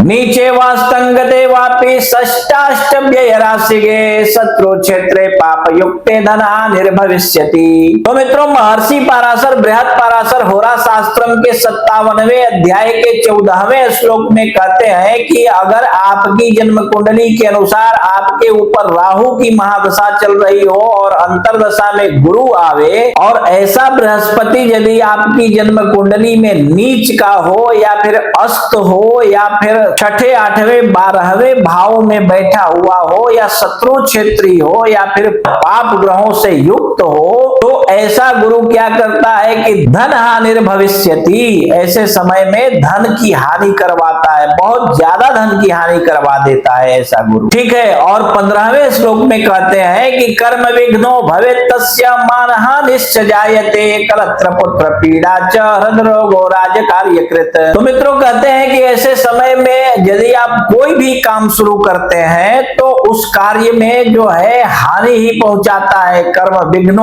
नीचे वास्तंगते वापि षष्टाष्टव्यय राशिगे शत्रु क्षेत्रे पाप युक्ते धना निर्भविष्यति। तो मित्रों, महर्षि पाराशर बृहद पाराशर होरा शास्त्रम के 57वें अध्याय के 14वें श्लोक में कहते हैं कि अगर आपकी जन्म कुंडली के अनुसार आपके ऊपर राहु की महादशा चल रही हो और अंतरदशा में गुरु आवे और ऐसा बृहस्पति यदि आपकी जन्म कुंडली में नीच का हो या फिर अस्त हो या फिर छठे 8वें 12वें भाव में बैठा हुआ हो या शत्रु क्षेत्री हो या फिर पाप ग्रहों से युक्त हो, तो ऐसा गुरु क्या करता है कि धन हानि भविष्यति, ऐसे समय में धन की हानि करवाता है, बहुत ज्यादा धन की हानि करवा देता है ऐसा गुरु। ठीक है। और 15वें श्लोक में कहते हैं कि कर्म विघ्नो भवेत् तस्य मानहानिश्च जायते कलत्र पुत्र पीड़ा च हृदरोगो राजकार्यकृत। तो मित्रों, कहते हैं कि ऐसे समय में यदि आप कोई भी काम शुरू करते हैं तो उस कार्य में जो है हानि ही पहुंचाता है, कर्म विघ्न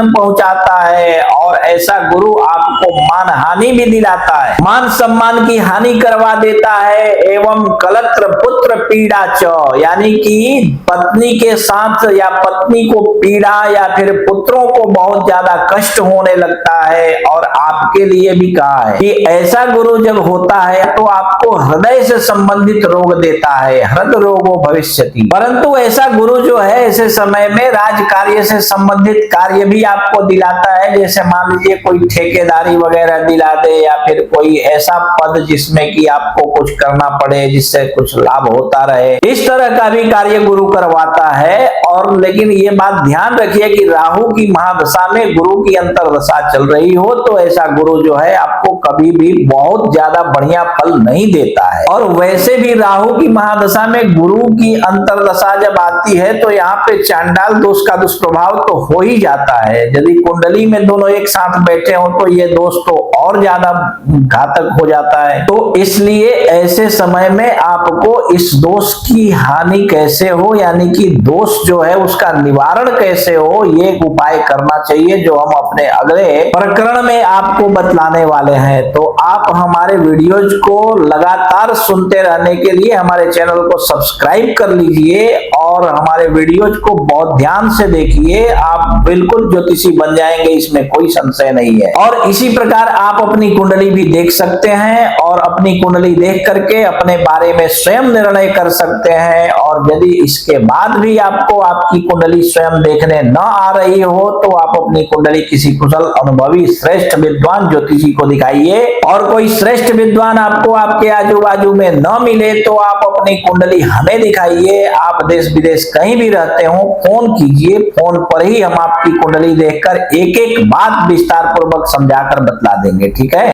पहुंचाता है और ऐसा गुरु आपको मान हानि भी दिलाता है, मान सम्मान की हानि करवा देता है। एवं कलत्र पुत्र पीड़ा च, यानी कि पत्नी के साथ या पत्नी को पीड़ा या फिर पुत्रों को बहुत ज्यादा कष्ट होने लगता है। और आपके लिए भी कहा है कि ऐसा गुरु जब होता है तो आपको हृदय से संबंधित रोग देता है, हृदय रोगो भविष्यति। परंतु ऐसा गुरु जो है ऐसे समय में राज कार्य से संबंधित कार्य भी आपको दिलाता है, जैसे मान लीजिए कोई ठेकेदारी वगैरह दिला दे या फिर कोई ऐसा पद जिसमें कि आपको कुछ करना पड़े जिससे कुछ लाभ होता रहे, इस तरह का भी कार्य गुरु करवाता है। और लेकिन ये बात ध्यान रखिए कि राहु की महादशा में गुरु की अंतरदशा चल रही हो तो ऐसा गुरु जो है आपको कभी भी बहुत ज्यादा बढ़िया फल नहीं देता है। और वैसे भी राहु की महादशा में गुरु की अंतरदशा जब आती है तो यहाँ पे चांडाल दोष का दुष्प्रभाव तो हो ही जाता है। यदि कुंडली में दोनों एक साथ बैठे हो तो ये दोष तो और ज्यादा घातक हो जाता है। तो इसलिए ऐसे समय में आपको इस दोष की हानि कैसे हो, यानी कि दोष जो है उसका निवारण कैसे हो, ये एक उपाय करना चाहिए जो हम अपने अगले प्रकरण में आपको बतलाने वाले हैं। तो आप हमारे वीडियोज को लगातार सुनते रहने के लिए हमारे चैनल को सब्सक्राइब कर लीजिए और हमारे वीडियोज को बहुत ध्यान से देखिए। आप बिल्कुल ज्योतिषी बन जाएंगे, इसमें कोई संशय नहीं है। और इसी प्रकार आप अपनी कुंडली भी देख सकते हैं और अपनी कुंडली देख करके अपने बारे में स्वयं निर्णय कर सकते हैं। और यदि इसके बाद भी आपको आपकी कुंडली स्वयं देखने न आ रही हो तो आप अपनी कुंडली किसी कुशल अनुभवी श्रेष्ठ विद्वान ज्योतिषी को दिखाइए। और कोई श्रेष्ठ विद्वान आपको आपके आजू बाजू में न मिले तो आप अपनी कुंडली हमें दिखाइए। आप देश विदेश कहीं भी रहते हो, फोन कीजिए, फोन पर ही हम आपकी कुंडली देखकर एक एक बात विस्तार पूर्वक समझाकर बतला देंगे। ठीक है।